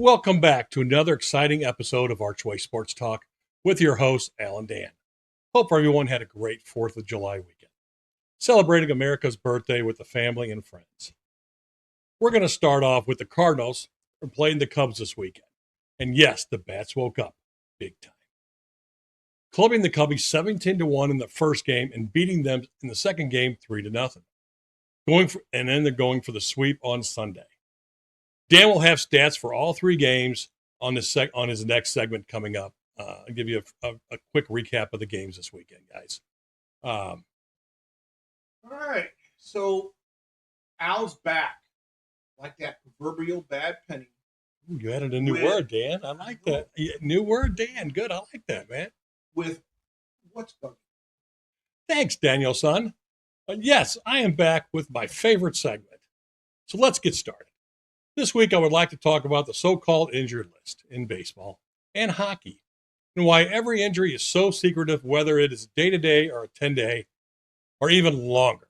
Welcome back to another exciting episode of Archway Sports Talk with your host, Al and Dan. Hope everyone had a great 4th of July weekend, celebrating America's birthday with the family and friends. We're going to start off with the Cardinals playing the Cubs this weekend. And yes, the Bats woke up big time, clubbing the Cubbies 17-1 in the first game and beating them in the second game 3-0. And then they're going for the sweep on Sunday. Dan will have stats for all three games on his next segment coming up. I'll give you a quick recap of the games this weekend, guys. All right. So Al's back, like that proverbial bad penny. Ooh, you added a new word, Dan. I like that. Yeah, new word, Dan. Good. I like that, man. With what's bugging? Thanks, Daniel, son. Yes, I am back with my favorite segment. So let's get started. This week, I would like to talk about the so-called injured list in baseball and hockey, and why every injury is so secretive, whether it is day-to-day or a 10-day or even longer.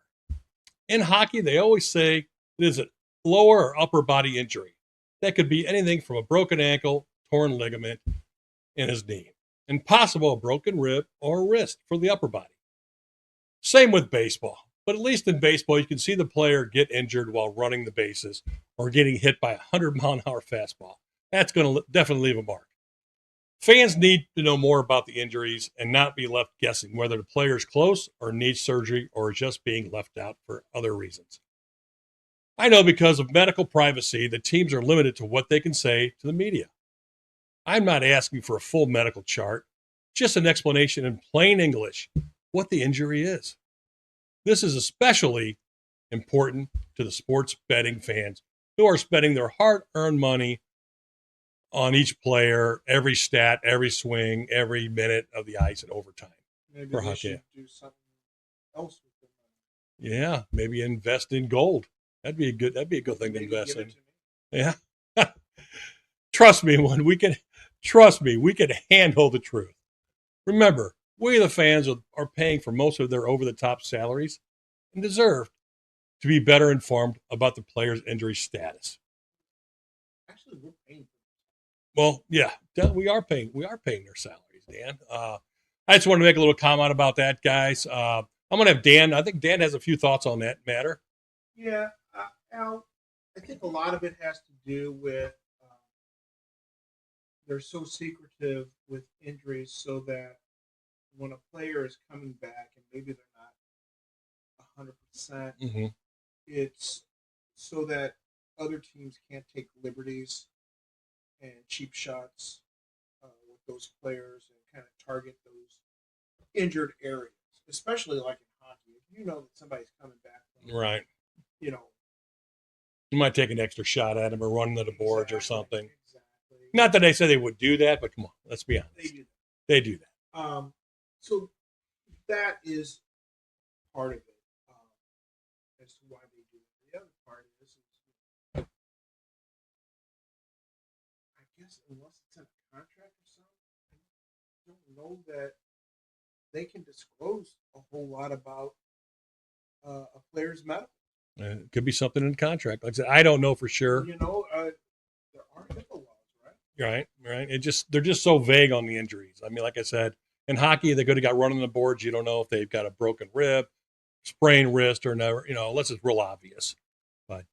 In hockey, they always say it is a lower or upper body injury. That could be anything from a broken ankle, torn ligament in his knee, and possible a broken rib or wrist for the upper body. Same with baseball. But at least in baseball, you can see the player get injured while running the bases or getting hit by a 100-mile-an-hour fastball. That's going to definitely leave a mark. Fans need to know more about the injuries and not be left guessing whether the player is close or needs surgery or is just being left out for other reasons. I know because of medical privacy, the teams are limited to what they can say to the media. I'm not asking for a full medical chart, just an explanation in plain English what the injury is. This is especially important to the sports betting fans who are spending their hard-earned money on each player, every stat, every swing, every minute of the ice and overtime. Maybe they should do something else with the money. Yeah, maybe invest in gold. That'd be a good thing to invest in. Yeah. Trust me, we can handle the truth. Remember, we, the fans, are paying for most of their over-the-top salaries and deserve to be better informed about the player's injury status. Actually, we're paying. Well, yeah, we are paying their salaries, Dan. I just want to make a little comment about that, guys. I'm going to have Dan. I think Dan has a few thoughts on that matter. Yeah, Al, I think a lot of it has to do with they're so secretive with injuries so that when a player is coming back and maybe they're not 100%, it's so that other teams can't take liberties and cheap shots with those players and kind of target those injured areas, especially like in hockey. If you know that somebody's coming back from, right, you know, you might take an extra shot at him or run to the boards or something. Exactly. Not that they say they would do that, but come on, let's be honest. They do that. So that is part of it as to why they do it. The other part is I guess unless it's in a contract or something, I don't know that they can disclose a whole lot about a player's medical. It could be something in the contract. Like I said, I don't know for sure. You know, there are HIPAA laws, right? Right. They're just so vague on the injuries. I mean, like I said, in hockey, they could have got run on the boards. You don't know if they've got a broken rib, sprained wrist, or never. Unless it's real obvious. But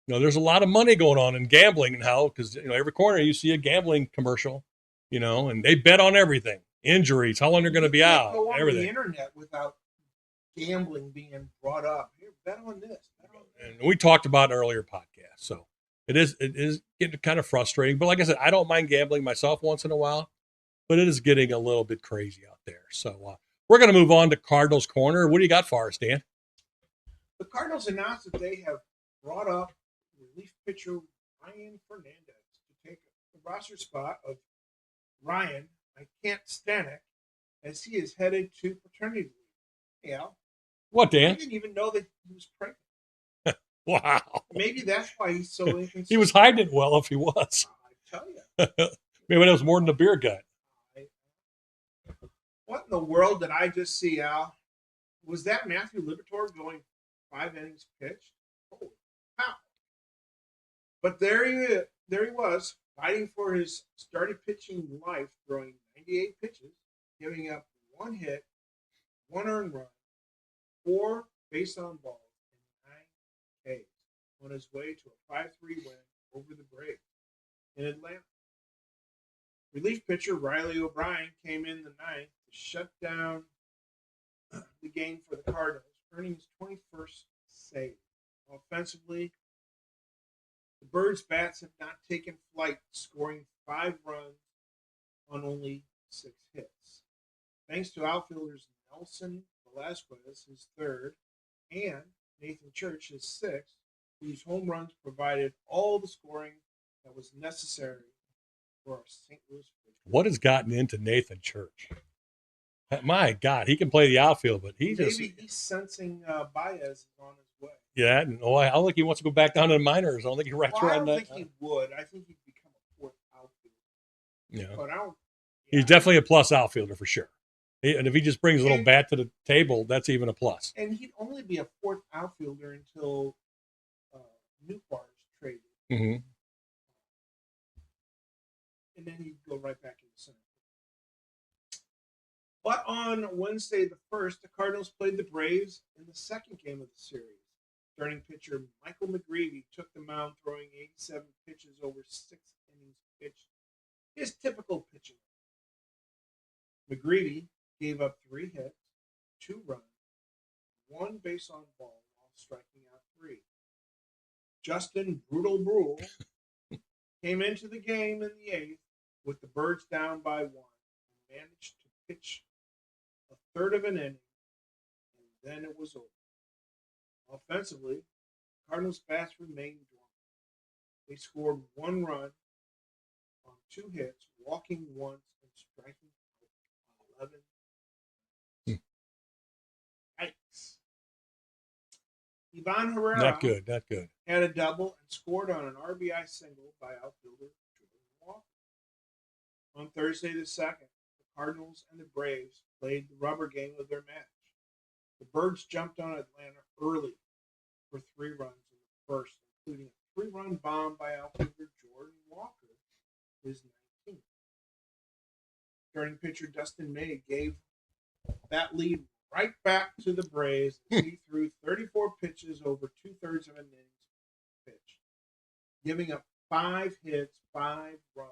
there's a lot of money going on in gambling now because every corner you see a gambling commercial. And they bet on everything. Injuries, how long they're going to be out, go on everything. The internet without gambling being brought up. Here, bet on this. Bet on that. And we talked about an earlier podcast, so it is getting kind of frustrating. But like I said, I don't mind gambling myself once in a while. But it is getting a little bit crazy out there. So we're going to move on to Cardinals Corner. What do you got for us, Dan? The Cardinals announced that they have brought up relief pitcher Ryan Fernandez to take the roster spot of Ryan. I can't stand it as he is headed to paternity leave. Yeah. What, Dan? I didn't even know that he was pregnant. Wow. Maybe that's why he's so inconsistent. He was hiding it well if he was. I tell you. Maybe that was more than a beer gut. What in the world did I just see, Al? Was that Matthew Liberatore going 5 innings pitched? Holy cow. But there there he was, fighting for his starting pitching life, throwing 98 pitches, giving up 1 hit, 1 earned run, 4 base on balls, and 9 Ks, on his way to a 5-3 win over the Braves in Atlanta. Relief pitcher Riley O'Brien came in the ninth to shut down the game for the Cardinals, earning his 21st save. Offensively, the Birds' bats have not taken flight, scoring 5 runs on only 6 hits. Thanks to outfielders Nelson Velasquez, his 3rd, and Nathan Church, his 6th, whose home runs provided all the scoring that was necessary for our St. Louis Bridge. What has gotten into Nathan Church? My God, he can play the outfield, but Maybe he's sensing Baez is on his way. Yeah, and I don't think he wants to go back down to the minors. I don't think he writes I right don't that. think he would. I think he'd become a 4th outfielder. Yeah, But I don't. he's definitely a plus outfielder for sure. And if he just brings a little bat to the table, that's even a plus. And he'd only be a 4th outfielder until Newbar is traded. Mm-hmm. And then he'd go right back in the center. But on Wednesday the 1st, the Cardinals played the Braves in the 2nd game of the series. Starting pitcher Michael McGreevy took the mound, throwing 87 pitches over 6 innings pitched. His typical pitching. McGreevy gave up 3 hits, 2 runs, 1 base on ball while striking out 3. Justin Brutal Brule came into the game in the 8th with the Birds down by 1 and managed to pitch a 1/3 of an inning, and then it was over. Offensively, Cardinals' bats remained dormant. They scored 1 run on 2 hits, walking once and striking out on 11. Yikes. Ivan Herrera Not good. had a double and scored on an RBI single by outfielder Jordan Walker. On Thursday the 2nd, the Cardinals and the Braves played the rubber game of their match. The Birds jumped on Atlanta early for 3 runs in the first, including a 3-run bomb by outfielder Jordan Walker, his 19th. Starting pitcher Dustin May gave that lead right back to the Braves as he threw 34 pitches over 2/3 of an innings pitch, giving up 5 hits, 5 runs,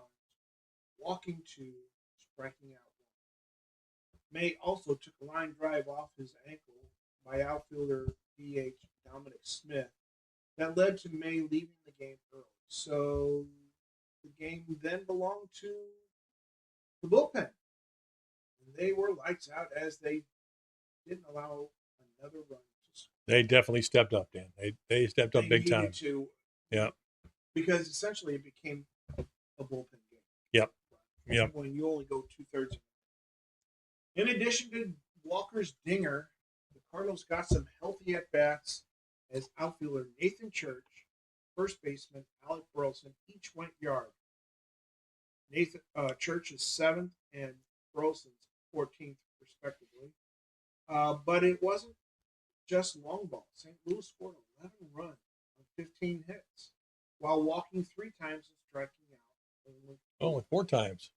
walking 2, striking out 1. May also took a line drive off his ankle by outfielder DH Dominic Smith that led to May leaving the game early. So the game then belonged to the bullpen. And they were lights out as they didn't allow another run to score. They definitely stepped up, Dan. They stepped up big time. To, yeah. Because essentially it became a bullpen game. Yep. Right? Yep. When you only go 2/3. In addition to Walker's dinger, the Cardinals got some healthy at-bats as outfielder Nathan Church, first baseman Alec Burleson each went yard. Nathan Church's 7th and Burleson's 14th, respectively. But it wasn't just long ball. St. Louis scored 11 runs on 15 hits, while walking 3 times and striking out only 4 times.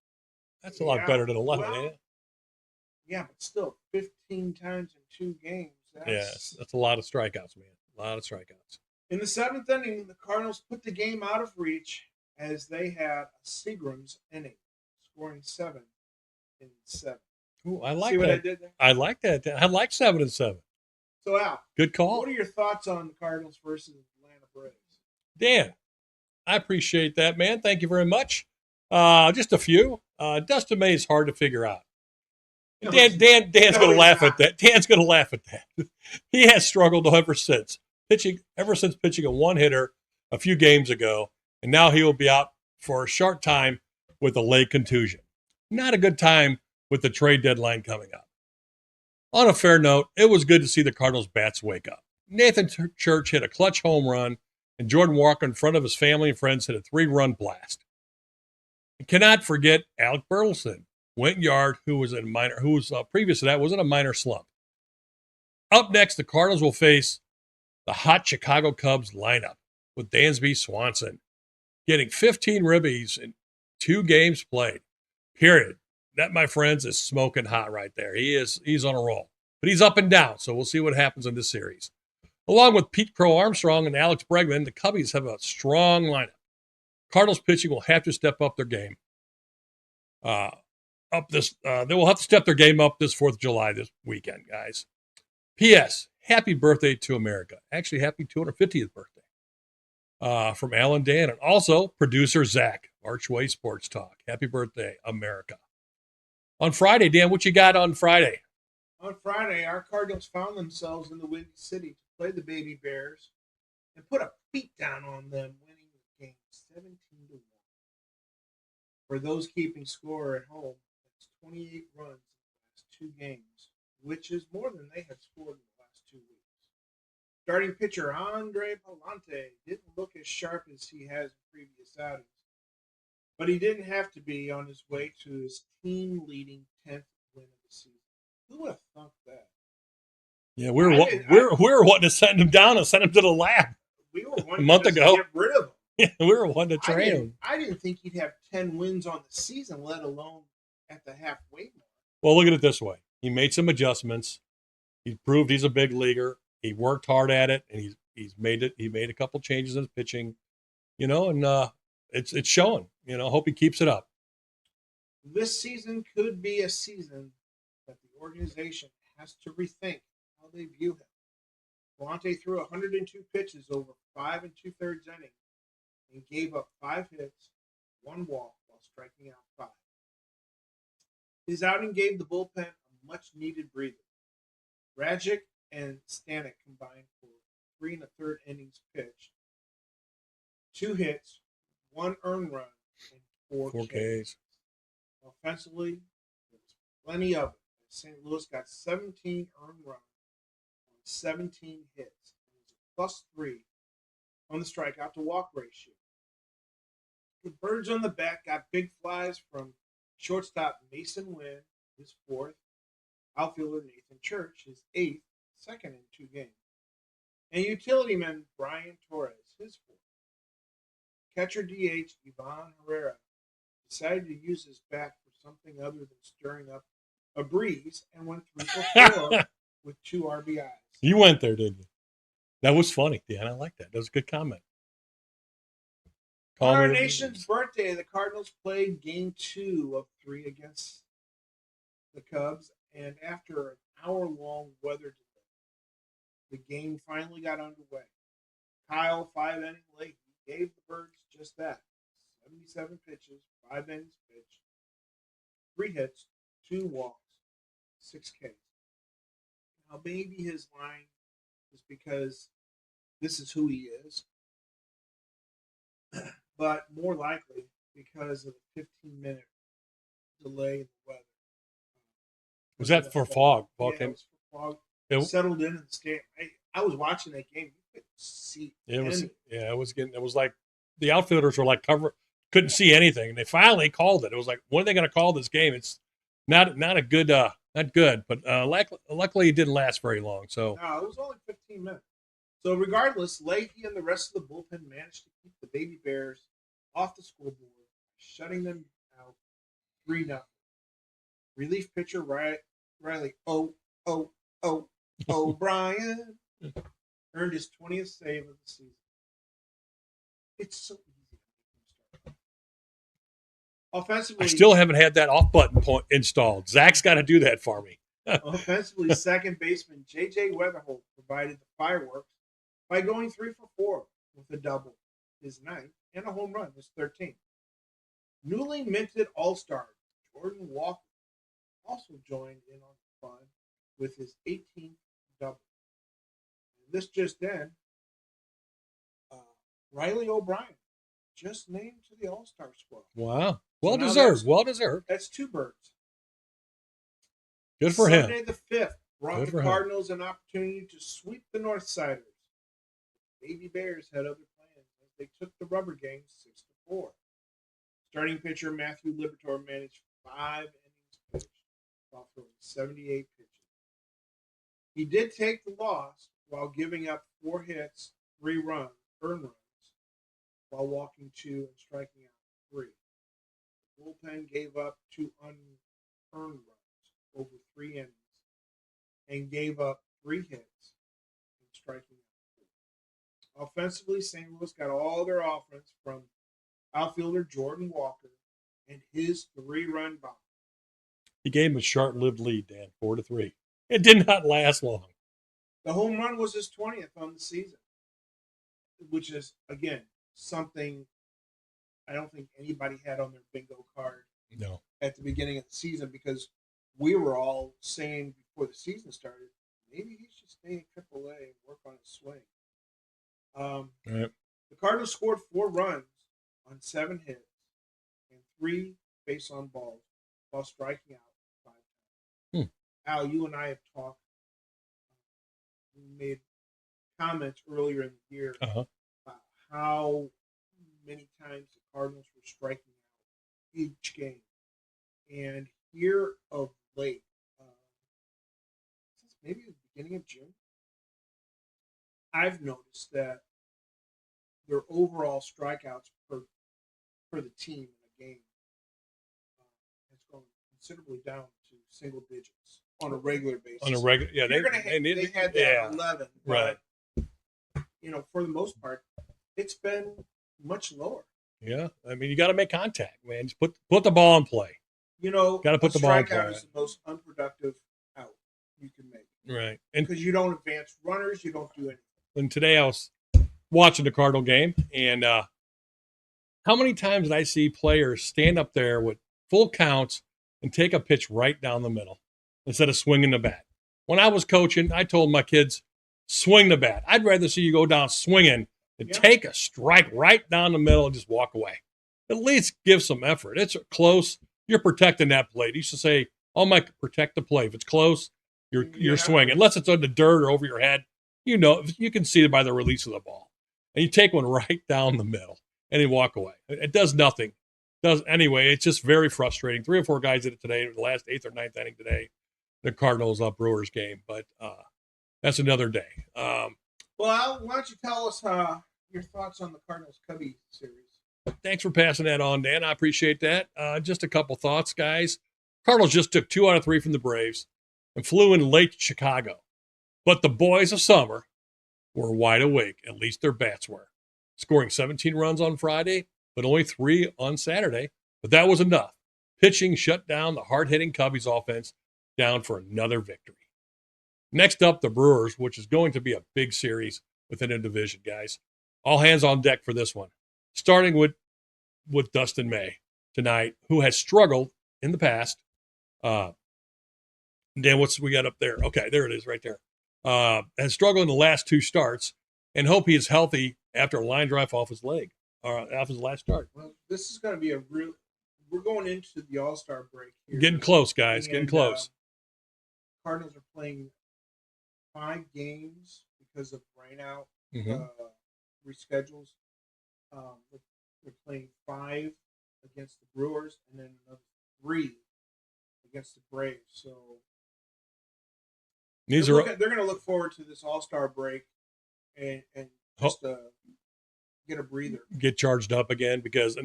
That's a lot better than 11, ain't it? Yeah, but still, 15 times in 2 games. That's a lot of strikeouts, man. A lot of strikeouts. In the 7th inning, the Cardinals put the game out of reach as they had a Seagram's inning, scoring 7 in 7. Ooh, I like See that. what I did there? I like that. I like 7 and 7. So, Al, good call. What are your thoughts on the Cardinals versus Atlanta Braves? Dan, I appreciate that, man. Thank you very much. Just a few. Dustin May is hard to figure out. Dan's going to laugh at that. Dan's going to laugh at that. He has struggled ever since pitching a 1-hitter a few games ago, and now he will be out for a short time with a leg contusion. Not a good time with the trade deadline coming up. On a fair note, it was good to see the Cardinals bats wake up. Nathan Church hit a clutch home run, and Jordan Walker, in front of his family and friends, hit a 3-run blast. You cannot forget Alec Burleson. Went yard, previous to that was in a minor slump. Up next, the Cardinals will face the hot Chicago Cubs lineup with Dansby Swanson. getting 15 ribbies in 2 games played. Period. That, my friends, is smoking hot right there. He's on a roll. But he's up and down, so we'll see what happens in this series. Along with Pete Crow Armstrong and Alex Bregman, the Cubbies have a strong lineup. Cardinals pitching will have to step up their game. They will have to step their game up this 4th of July this weekend, guys. P.S. Happy birthday to America. Actually, happy 250th birthday from Alan Dan. And also producer Zach, Archway Sports Talk. Happy birthday, America. On Friday, Dan, what you got on Friday? On Friday, our Cardinals found themselves in the Windy City to play the Baby Bears and put a beat down on them, winning the game 17-1. For those keeping score at home, that's 28 runs in the last 2 games, which is more than they have scored in the last 2 weeks. Starting pitcher Andre Palante didn't look as sharp as he has in previous outings, but he didn't have to be on his way to his team-leading 10th win of the season. Who would have thunk that? Yeah, we were wanting to send him down and send him to the lab. We were wanting a month ago. To get rid of him. Yeah, we were wanting to train him. I didn't think he'd have 10 wins on the season, let alone at the halfway mark. Well, look at it this way. He made some adjustments. He proved he's a big leaguer. He worked hard at it, and he's made it. He made a couple changes in his pitching, and it's showing. Hope he keeps it up. This season could be a season that the organization has to rethink how they view him. Palante threw 102 pitches over 5 2/3 innings and gave up 5 hits, 1 walk while striking out 5. His outing gave the bullpen a much-needed breather. Rajic and Stanek combined for 3 1/3 innings pitched, 2 hits, 1 earned run, and 4 Ks. Offensively, there was plenty of it. St. Louis got 17 earned runs on 17 hits. It was a +3 on the strikeout to walk ratio. The Birds on the bat got big flies from shortstop Mason Wynn, his 4th, outfielder Nathan Church, his 8th, second in 2 games, and utility man Brian Torres, his 4th. Catcher DH Ivan Herrera decided to use his bat for something other than stirring up a breeze and went 3 for 4 with 2 RBIs. You went there, didn't you? That was funny, Dan. I like that. That was a good comment. On our nation's birthday, the Cardinals played Game 2 of 3 against the Cubs, and after an hour-long weather delay, the game finally got underway. Kyle, 5-inning late, gave the Birds just that. 77 pitches, 5 innings pitched, 3 hits, 2 walks, 6 Ks. Now, maybe his line is because this is who he is, but more likely because of the 15-minute delay in the weather. Was that for fog? Yeah, it was for fog. It settled in the stadium. I was watching that game. You couldn't see anything. It was like the outfielders were like couldn't see anything, and they finally called it. It was like, when are they going to call this game? It's not a good, not good, but luckily it didn't last very long. So no, it was only 15 minutes. So regardless, Leahy and the rest of the bullpen managed to keep the Baby Bears off the scoreboard, shutting them out 3-0. Relief pitcher Riley O'Brien earned his 20th save of the season. It's so easy to start. Offensively, I still haven't had that off button installed. Zach's got to do that for me. Offensively, second baseman J.J. Weatherholt provided the fireworks by going 3 for 4 with a double, his 9th, and a home run, his 13th. Newly minted All-Star Jordan Walker also joined in on the fun with his 18th double. And this just in, Riley O'Brien just named to the All-Star squad. Wow. Well deserved. Well deserved. That's 2 birds. Good for Sunday him. the 5th brought the Cardinals an opportunity to sweep the Northsiders. Baby Bears had other plans as they took the rubber game 6-4. Starting pitcher Matthew Liberatore managed 5 innings pitched while throwing 78 pitches. He did take the loss while giving up 4 hits, 3 earned runs, while walking 2 and striking out 3. The bullpen gave up 2 unearned runs over 3 innings and gave up 3 hits and striking out 4. Offensively, St. Louis got all their offense from outfielder Jordan Walker and his 3-run bomb. He gave him a short-lived lead, Dan, 4-3. It did not last long. The home run was his 20th on the season, which is, again, something I don't think anybody had on their bingo card at the beginning of the season, because we were all saying before the season started, maybe he should stay in AAA and work on his swing. Right. The Cardinals scored 4 runs on 7 hits and 3 base on balls while striking out 5 times. Al, you and I have talked. We made comments earlier in the year about how many times the Cardinals were striking out each game. And here of late, since maybe the beginning of June, I've noticed that their overall strikeouts per the team in a game has gone considerably down to single digits on a regular basis. On a regular, yeah, they had that 11, right? But, for the most part, it's been much lower. Yeah, I mean, you got to make contact, man. Just put the ball in play. Got to put the ball in play. Strikeout is the most unproductive out you can make, right? And because you don't advance runners, you don't do anything. And today I was watching the Cardinal game, and how many times did I see players stand up there with full counts and take a pitch right down the middle instead of swinging the bat? When I was coaching, I told my kids, swing the bat. I'd rather see you go down swinging than take a strike right down the middle and just walk away. At least give some effort. It's close. You're protecting that plate. You used to say, "Oh, Mike, protect the plate. If it's close, you're swinging. Unless it's on the dirt or over your head, you can see it by the release of the ball. And you take one right down the middle and then walk away. It does nothing. Anyway, it's just very frustrating. 3 or 4 guys did it today, the last 8th or 9th inning today, the Cardinals Brewers game. But that's another day. Well, Al, why don't you tell us your thoughts on the Cardinals Cubby series? Thanks for passing that on, Dan. I appreciate that. Just a couple thoughts, guys. Cardinals just took 2 out of 3 from the Braves and flew in late to Chicago. But the boys of summer were wide awake, at least their bats were, scoring 17 runs on Friday, but only 3 on Saturday. But that was enough. Pitching shut down the hard-hitting Cubbies offense, down for another victory. Next up, the Brewers, which is going to be a big series within a division, guys. All hands on deck for this one. Starting with Dustin May tonight, who has struggled in the past. Dan, what's we got up there? Okay, there it is right there. Has struggled in the last 2 starts, and hope he is healthy after a line drive off his leg, or off his last start. Well, this is going to be we're going into the All-Star break here. Getting close, guys. Getting close. Cardinals are playing 5 games because of rainout reschedules. They're playing 5 against the Brewers and then another 3 against the Braves. So they're going to look forward to this All-Star break and just get a breather, get charged up again, because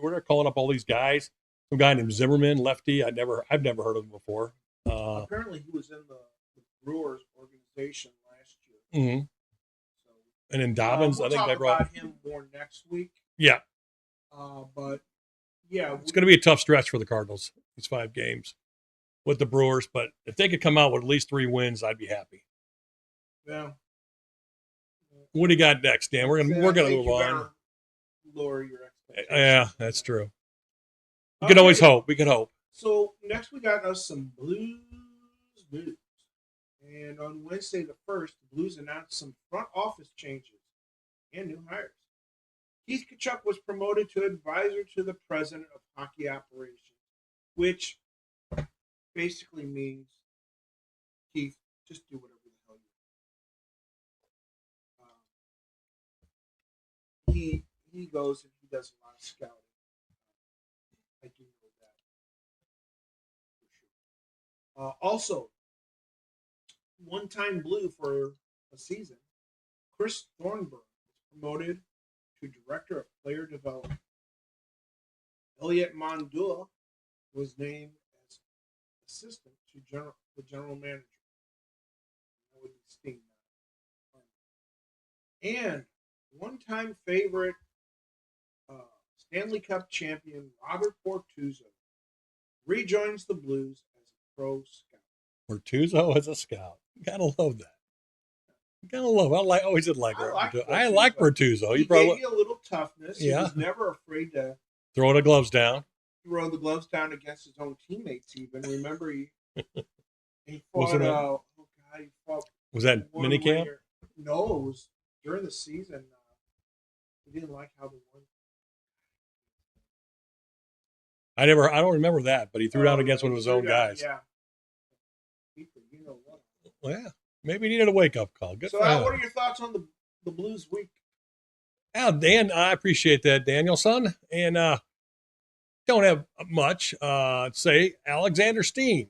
we're calling up all these guys. Some guy named Zimmerman, lefty. I've never heard of him before. Apparently, he was in the Brewers organization last year. Mm-hmm. So, and then Dobbins, we'll I think talk they brought about him more next week. Yeah. But yeah, it's going to be a tough stretch for the Cardinals, these 5 games with the Brewers. But if they could come out with at least 3 wins, I'd be happy. Yeah. What do you got next, Dan? We're gonna move on. Lower your expectations. Yeah, that's true. We can always hope. We can hope. So next we got us some Blues. And on Wednesday the 1st, the Blues announced some front office changes and new hires. Keith Kachuk was promoted to advisor to the president of hockey operations, which basically means, Keith, just do whatever the hell you want. He goes and he does a lot of scouting. I do know that for sure. Also, one-time Blue for a season, Chris Thornburg was promoted to Director of Player Development. Elliot Mondua was named as assistant to the general manager. That would be Steen. And one-time favorite Stanley Cup champion Robert Bortuzzo rejoins the Blues as a pro scout. Bortuzzo as a scout. Gotta love that. Gotta love. I always did like Bortuzzo. I like Bortuzzo. He gave you a little toughness. Yeah. He was never afraid to throw the gloves down. Throw the gloves down against his own teammates. Even remember he fought. He fought. Was that minicamp? No, it was during the season. He didn't like how they won. I don't remember that, but he threw down against one of his own guys. Yeah. You know what? Well, yeah. Maybe he needed a wake-up call. Good. So, Al, what are your thoughts on the Blues week? Al, Dan, I appreciate that, Daniel, son. And don't have much to say. Alexander Steen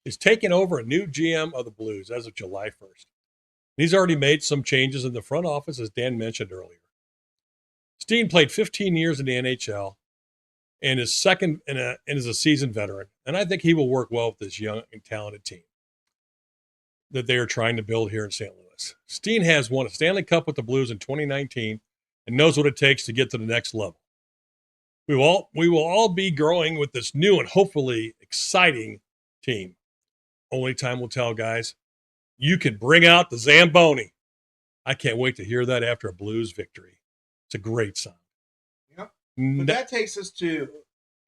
is taking over a new GM of the Blues as of July 1st. He's already made some changes in the front office, as Dan mentioned earlier. Steen played 15 years in the NHL and is is a seasoned veteran. And I think he will work well with this young and talented team that they are trying to build here in St. Louis. Steen has won a Stanley Cup with the Blues in 2019 and knows what it takes to get to the next level. We will all be growing with this new and hopefully exciting team. Only time will tell, guys. You can bring out the Zamboni. I can't wait to hear that after a Blues victory. It's a great song. Yep. But that takes us to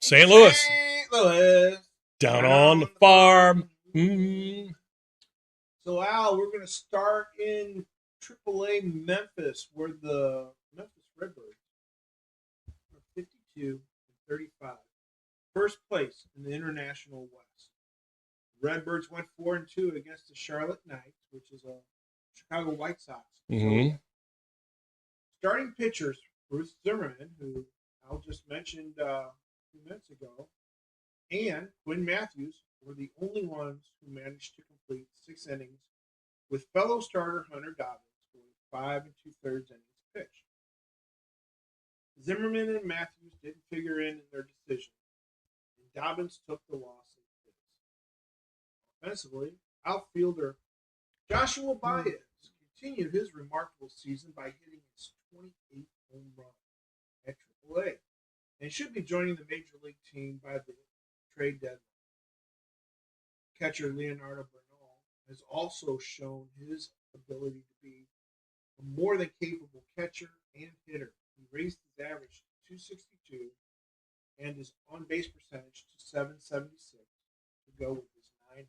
St. Louis. St. Louis. Down on the farm. Mm-hmm. So, Al, we're going to start in AAA Memphis, where the Memphis Redbirds are 52-35. First place in the International West. Redbirds went 4-2 against the Charlotte Knights, which is a Chicago White Sox. Mm-hmm. Starting pitchers, Bruce Zimmerman, who Al just mentioned a few minutes ago, and Quinn Matthews were the only ones who managed to complete 6 innings, with fellow starter Hunter Dobbins going 5 2/3 innings pitched. Zimmerman and Matthews didn't figure in their decision, and Dobbins took the loss in his. Offensively, outfielder Joshua Baez continued his remarkable season by hitting his 28th home run at AAA, and should be joining the major league team by the trade deadline. Catcher Leonardo Bernal has also shown his ability to be a more than capable catcher and hitter. He raised his average to 262 and his on-base percentage to 776 to go with his 9 home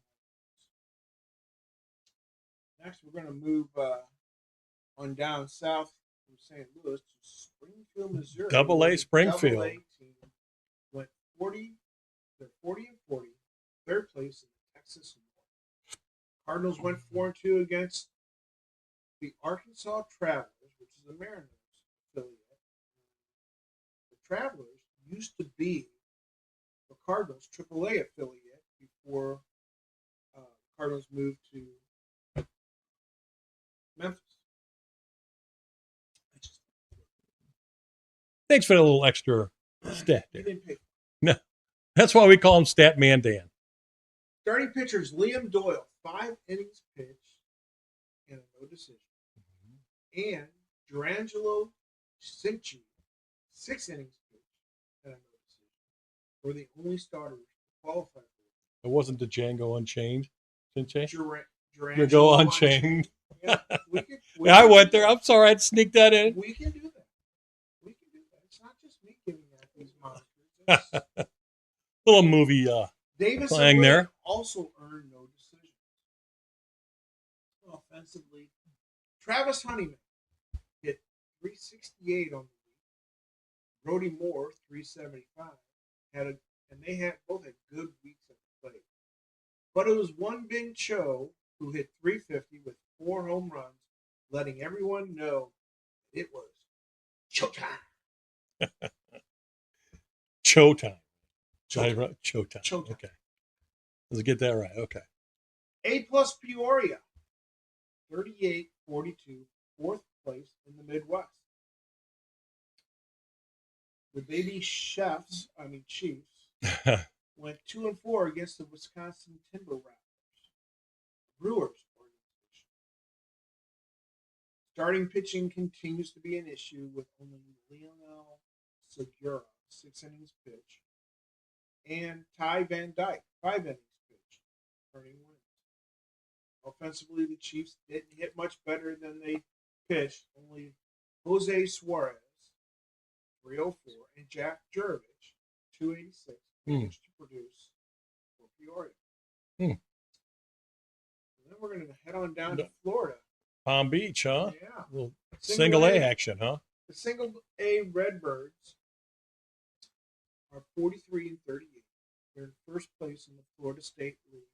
runs. Next, we're going to move on down south from St. Louis to Springfield, Missouri. Double-A Springfield. Double-A team went 40 and 40, third place in the Texas North. Cardinals went 4-2 against the Arkansas Travelers, which is a Mariners affiliate. The Travelers used to be the Cardinals' AAA affiliate before Cardinals moved to Memphis. Thanks for the little extra stat there. You didn't pay. No, that's why we call him Stat Man Dan. Starting pitchers Liam Doyle, 5 innings pitched and a no decision. Mm-hmm. And Durangelo Cinci, 6 innings pitched and a no decision. Were the only starters to qualify for it. It wasn't the Django Unchained, Cinci? Django Unchained. Yeah, I went there. I'm sorry, I'd sneak that in. We can do that. It's not just me giving out these monsters. Little movie Davis playing there. Also earned no decisions. Offensively, Travis Honeyman hit 368 on the week. Brody Moore 375 and both had good weeks at the plate. But it was one Bing Cho who hit 350 with 4 home runs, letting everyone know it was showtime. Showtime. Showtime. Showtime. Okay. Let's get that right. Okay. A+ Peoria, 38-42, 4th place in the Midwest. The baby Chiefs went 2-4 against the Wisconsin Timber Rattlers, Brewers organization. Starting pitching continues to be an issue with only Leonel Segura, 6 innings pitch, and Ty Van Dyke, 5 innings pitch, turning wins. Offensively, the Chiefs didn't hit much better than they pitched. Only Jose Suarez, 304, and Jack Jurevich, 286, managed to produce for Peoria. And then we're going to head on down to Florida. Palm Beach, huh? Yeah. Little single A action, huh? The single A Redbirds are 43-38. They're in first place in the Florida State League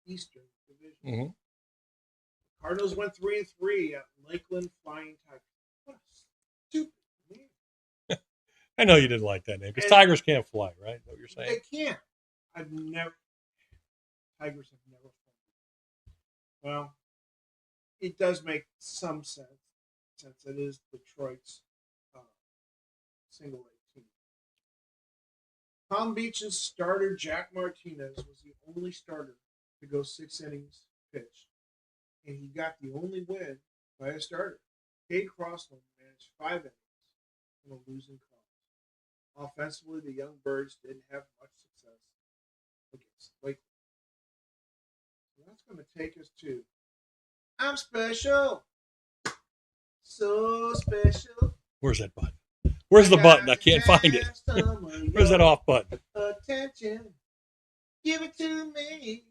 Eastern Division. The Cardinals went 3-3 at Lakeland Flying Tigers. What a stupid name. I know you didn't like that name because Tigers can't fly, right? Is that what you're saying? They can't. Tigers have never flown. Well, it does make some sense since it is Detroit's single A team. Palm Beach's starter Jack Martinez was the only starter to go 6 innings pitched, and he got the only win by a starter. Cade Crossland managed 5 innings in a losing cause. Offensively, the young Birds didn't have much success against Lakeland. So that's going to take us to I'm special. So special. Where's that button? Where's the button? I can't find it. Where's that off button? Attention. Give it to me.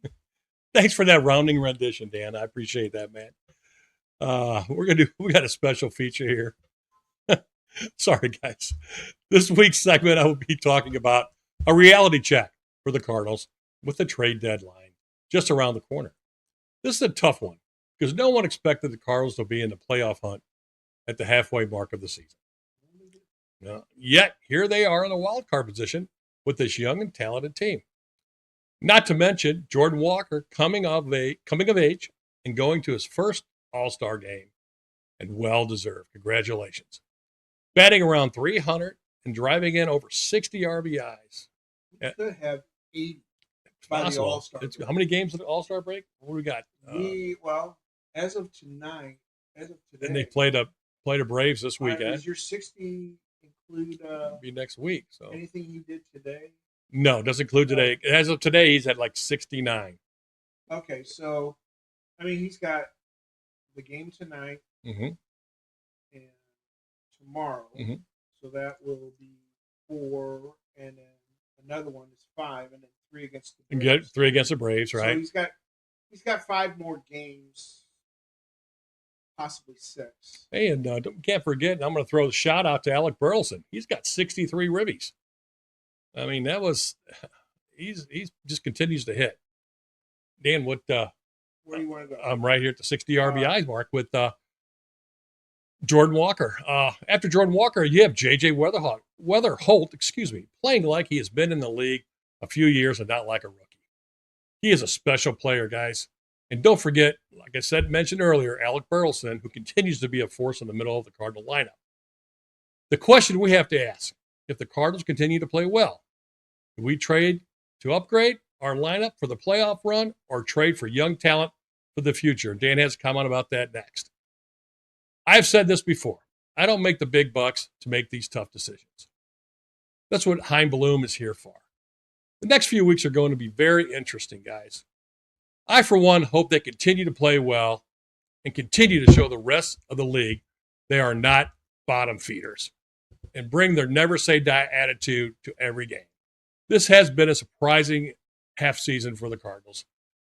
Thanks for that rounding rendition, Dan. I appreciate that, man. We got a special feature here. Sorry, guys. This week's segment, I will be talking about a reality check for the Cardinals with the trade deadline just around the corner. This is a tough one because no one expected the Cardinals to be in the playoff hunt at the halfway mark of the season. Yet, here they are in the wild card position with this young and talented team. Not to mention Jordan Walker coming of age and going to his first All-Star game, and well-deserved. Congratulations. Batting around 300 and driving in over 60 RBIs. We could have 80 by the All-Star break. How many games of the All-Star break? What do we got? As of today. And they played a Braves this weekend. Does your 60 include be next week? So anything he did today? No, it doesn't include today. As of today, he's at like 69. Okay, so he's got the game tonight and tomorrow. So that will be 4, and then another one is 5, and then 3 against the Braves. And 3 against the Braves, right? So he's got 5 more games. Possibly 6. Hey, and can't forget, I'm going to throw the shout out to Alec Burleson. He's got 63 ribbies. I mean, he's just continues to hit. Dan, where do you want to go? I'm right here at the 60 RBIs mark with Jordan Walker. After Jordan Walker, you have J.J. Weatherholt, playing like he has been in the league a few years and not like a rookie. He is a special player, guys. And don't forget, like I mentioned earlier, Alec Burleson, who continues to be a force in the middle of the Cardinal lineup. The question we have to ask, if the Cardinals continue to play well, do we trade to upgrade our lineup for the playoff run or trade for young talent for the future? Dan has a comment about that next. I've said this before. I don't make the big bucks to make these tough decisions. That's what Hein Bloom is here for. The next few weeks are going to be very interesting, guys. I, for one, hope they continue to play well and continue to show the rest of the league they are not bottom feeders and bring their never say die attitude to every game. This has been a surprising half season for the Cardinals.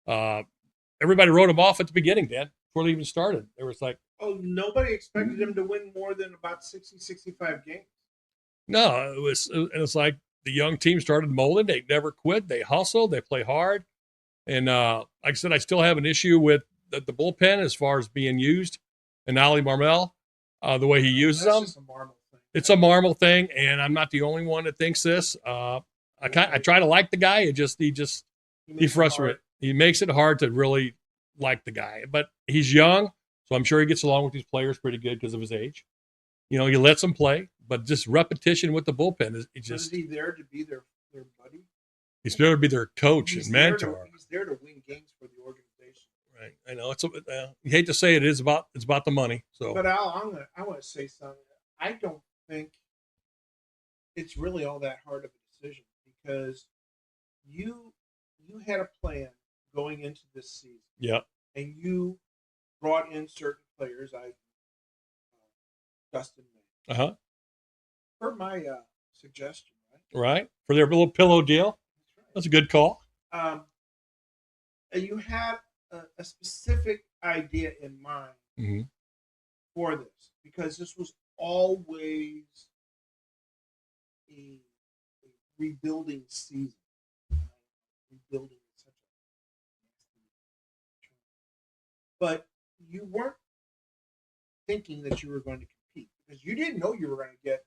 Everybody wrote them off at the beginning, Dan, before they even started. It was like, nobody expected them to win more than about 60, 65 games. No, it was like the young team started molding. They never quit. They hustled. They play hard. And like I said, I still have an issue with the bullpen as far as being used. And Ollie Marmol, the way he uses them. Just a Marmol thing. It's a Marmol thing, and I'm not the only one that thinks this. I try to like the guy. He frustrates. He makes it hard to really like the guy. But he's young, so I'm sure he gets along with these players pretty good because of his age. He lets them play, but just repetition with the bullpen is Is he there to be their buddy? He's there to be their coach and mentor. He's there to win games for the organization. Right. I know you hate to say it's about the money. So, but Al, I want to say something. I don't think it's really all that hard of a decision because you had a plan going into this season. Yeah. And you brought in certain players, Dustin May. Uh-huh. For my suggestion, right? Right. For their little pillow deal. That's right. That's a good call. And you had a specific idea in mind for this because this was always a rebuilding season. Rebuilding is such a nasty term. But you weren't thinking that you were going to compete because you didn't know you were going to get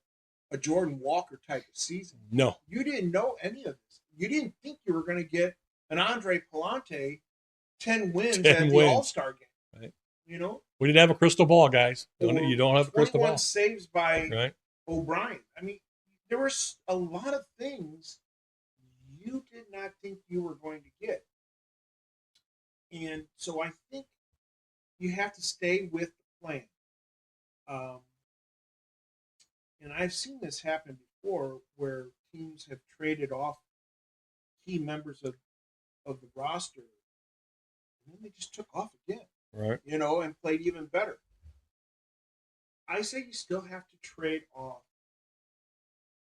a Jordan Walker type of season. No. You didn't know any of this. You didn't think you were going to get an Andre Palante 10 wins at the All-Star game. Right. You know? We didn't have a crystal ball, guys. You don't have a crystal ball. 21 saves by O'Brien. I mean, there were a lot of things you did not think you were going to get. And so I think you have to stay with the plan. And I've seen this happen before where teams have traded off key members of the roster and then they just took off again. Right. You know, and played even better. I say you still have to trade off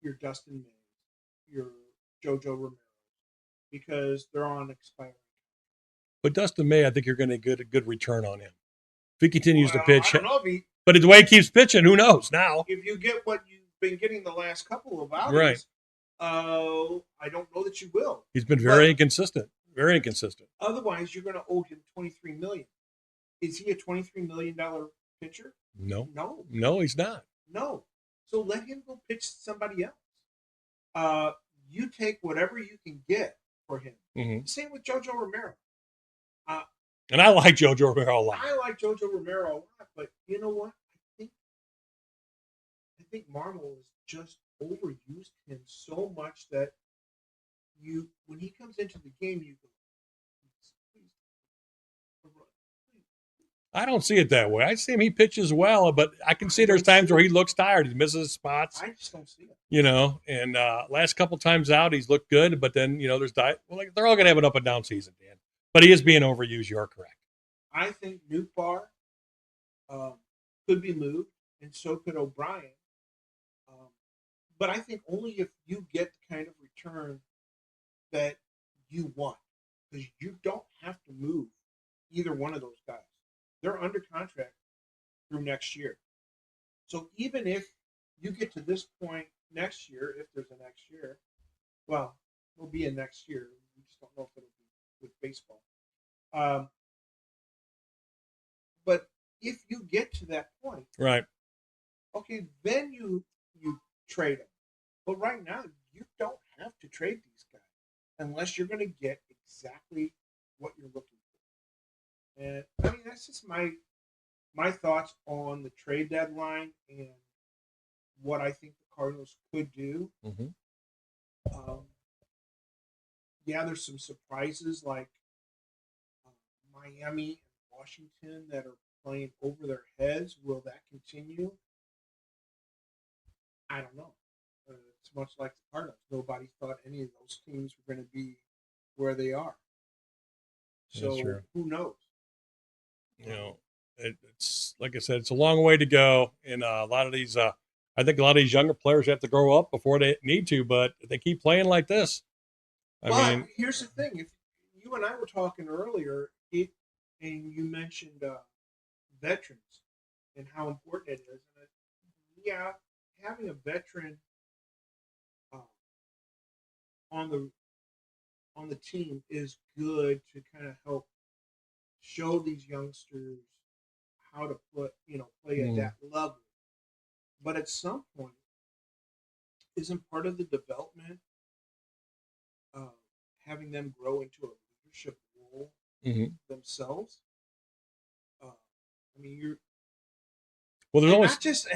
your Dustin May, your JoJo Romero, because they're on expiring. But Dustin May, I think you're going to get a good return on him. If he continues to pitch. I don't know if but the way he keeps pitching, who knows now? If you get what you've been getting the last couple of outings, right. I don't know that you will. He's been very inconsistent. Very inconsistent. Otherwise, you're going to owe him $23 million. Is he a $23 million pitcher? No. No. No, he's not. No. So let him go pitch somebody else. You take whatever you can get for him. Mm-hmm. Same with JoJo Romero. And I like JoJo Romero a lot. I like JoJo Romero a lot, but you know what? I think Marmol has just overused him so much that when he comes into the game, you go, please. I don't see it that way. I see him, he pitches well, but I can see there's times where he looks tired. He misses spots. I just don't see it. You know, and last couple times out, he's looked good, but then, there's they're all going to have an up and down season, Dan. But he is being overused. You're correct. I think Nootbaar could be moved, and so could O'Brien. But I think only if you get the kind of return that you want, because you don't have to move either one of those guys. They're under contract through next year. So even if you get to this point next year, if there's a next year, well, there'll be a next year. We just don't know if it'll be with baseball. But if you get to that point, right? Okay, then you trade them. But right now, you don't have to trade these guys unless you're going to get exactly what you're looking for. And I mean, that's just my thoughts on the trade deadline and what I think the Cardinals could do. Mm-hmm. Yeah, there's some surprises like Miami and Washington that are playing over their heads. Will that continue? I don't know. It's much like the Cardinals. Nobody thought any of those teams were going to be where they are. So who knows? It's like I said, it's a long way to go. And a lot of these, I think a lot of these younger players have to grow up before they need to, but they keep playing like this. I mean, here's the thing. If you and I were talking earlier, and you mentioned veterans and how important it is. And having a veteran on the team is good to kind of help show these youngsters how to play at that level. But at some point, isn't part of the development having them grow into a leadership role themselves? I mean, there's always not just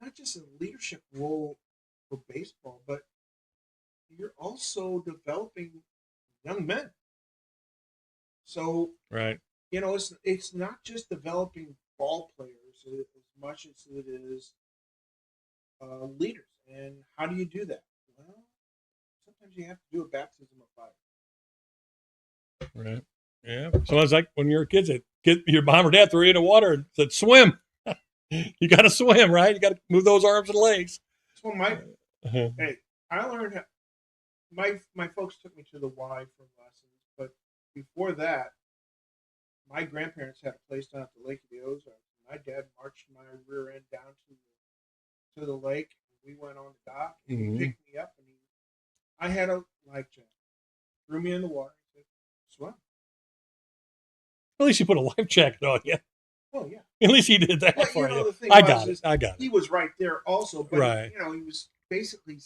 not just a leadership role for baseball, but you're also developing young men. So, Right. it's not just developing ball players as much as it is leaders. And how do you do that? Well, sometimes you have to do a baptism of fire. Right. Yeah. So it's like when you're kids, your mom or dad threw you in the water and said, swim. You got to swim, right? You got to move those arms and legs. So hey, I learned my folks took me to the Y for lessons, but before that, my grandparents had a place down at the Lake of the Ozarks. My dad marched my rear end down to the lake. We went on the dock, and he picked me up, and I had a life jacket. Threw me in the water, and said, swim. At least you put a life jacket on you. Oh, yeah. At least he did that for you. The thing I got it. He was right there also, but right. He was basically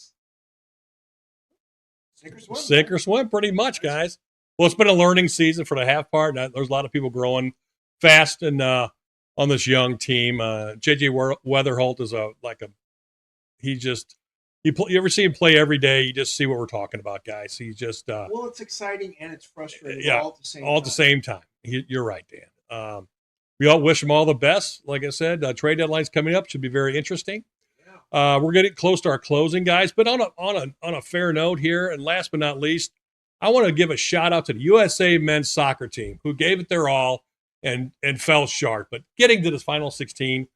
sink or swim. Sink or swim, pretty much, guys. Well, it's been a learning season for the half part. There's a lot of people growing fast and on this young team. J.J. Weatherholt is you ever see him play every day, you just see what we're talking about, guys. He's just well, it's exciting and it's frustrating all at the same time. You're right, Dan. We all wish him all the best. Like I said, trade deadline's coming up, should be very interesting. Yeah. We're getting close to our closing, guys. But on a fair note here, and last but not least, I want to give a shout out to the USA men's soccer team who gave it their all and fell short. But getting to this final 16,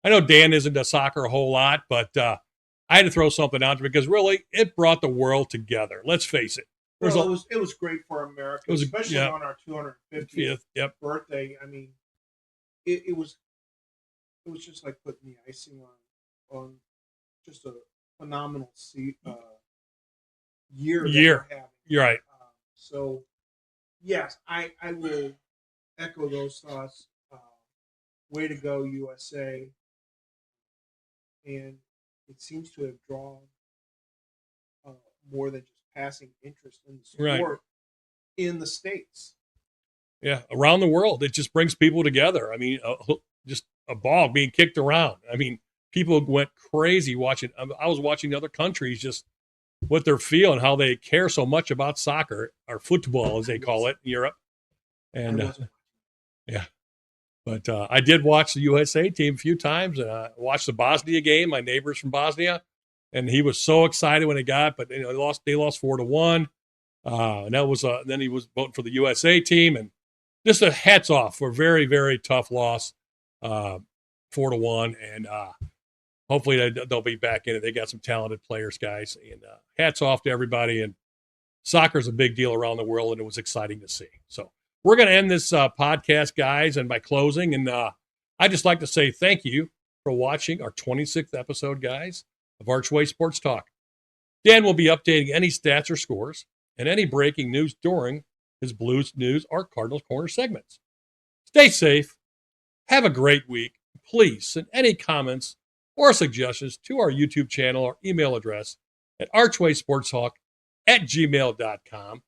I know Dan isn't into soccer a whole lot, but I had to throw something out there because really it brought the world together. Let's face it. It was great for America, especially on our 250th birthday. I mean, it was just like putting the icing on just a phenomenal year. We're having. You're right. So, yes, I will echo those thoughts. Way to go, USA. And it seems to have drawn more than just passing interest in the sport in the States. Yeah, around the world. It just brings people together. I mean, just a ball being kicked around. I mean, people went crazy watching. I was watching the other countries, just what they're feeling, how they care so much about soccer, or football, as they call it in Europe. And yeah. But I did watch the USA team a few times. Watched the Bosnia game. My neighbor's from Bosnia, and he was so excited when they got. But they lost 4-1. And that was then he was voting for the USA team, and just a hats off for a very, very tough loss, 4-1. And hopefully they'll be back in it. They got some talented players, guys. And hats off to everybody. And soccer's a big deal around the world, and it was exciting to see. So we're going to end this podcast, guys, and by closing. And I'd just like to say thank you for watching our 26th episode, guys, of Archway Sports Talk. Dan will be updating any stats or scores and any breaking news during his Blues News or Cardinals Corner segments. Stay safe. Have a great week. Please send any comments or suggestions to our YouTube channel or email address at ArchwaySportsTalk@gmail.com.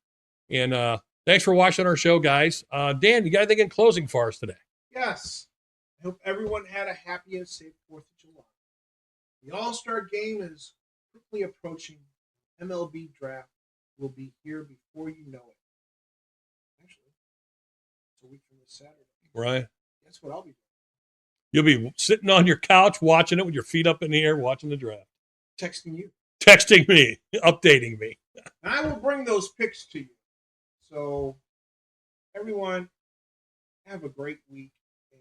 And thanks for watching our show, guys. Dan, you got anything in closing for us today? Yes. I hope everyone had a happy and safe 4th of July. The All-Star game is quickly approaching. MLB draft will be here before you know it. Actually, it's a week from this Saturday. Right. That's what I'll be doing. You'll be sitting on your couch watching it with your feet up in the air, watching the draft. Texting you. Texting me. Updating me. And I will bring those pics to you. So, everyone, have a great week. And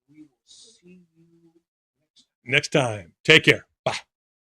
we will see you next time. Take care.